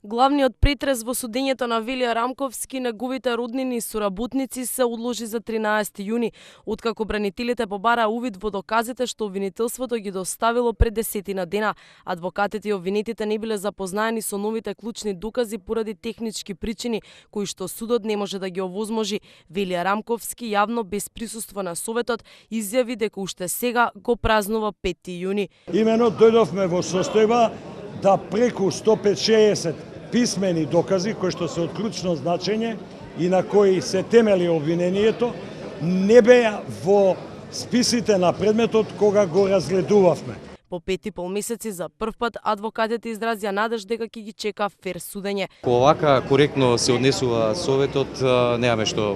Главниот претрес во судењето на Велија Рамковски и неговите роднини и соработници се одложи за 13 јуни, откако бранителите побараа увид во доказите што обвинителството ги доставило пред 10 дена. Адвокатите и обвинетите не биле запознаени со новите клучни докази поради технички причини, кои што судот не може да ги овозможи. Велија Рамковски јавно без присуство на советот изјави дека уште сега го празнува 5 јуни. Имено дојдовме во состојба да преку 150 писмени докази кои што се од клучно значење и на кои се темели обвинението не беа во списите на предметот кога го разгледувавме. По 5,5 месеци за прв пат адвокатите изразија надеж дека ќе ги чека фер судење. Ако овака коректно се однесува советот, немаме што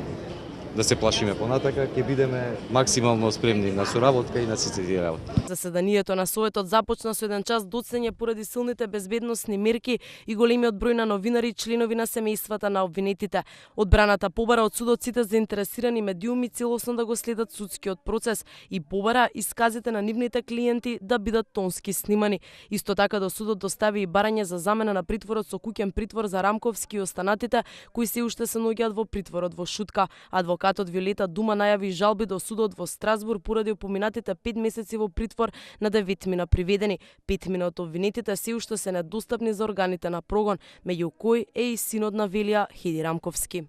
да се плашиме понатака, ќе бидеме максимално спремни на соработка и на сите тие работи. Заседанието на советот започна со 1 час доцнење поради силните безбедносни мерки и големиот број на новинари и членови на семејствата на обвинетите. Одбраната побара од судот сите заинтересирани медиуми целосно да го следат судскиот процес и побара исказите на нивните клиенти да бидат тонски снимани. Исто така до судот достави и барање за замена на притворот со куќен притвор за Рамковски и останатите кои се уште се наоѓаат во притворот во Шутка. Адвокатот Виолета Дума најави жалби до судот во Страсбург поради опоминатите 5 месеци во притвор на 9 приведени. 5 од обвинетите се уште се недостапни за органите на прогон, меѓу кои е и синот на Велија, Хеди Рамковски.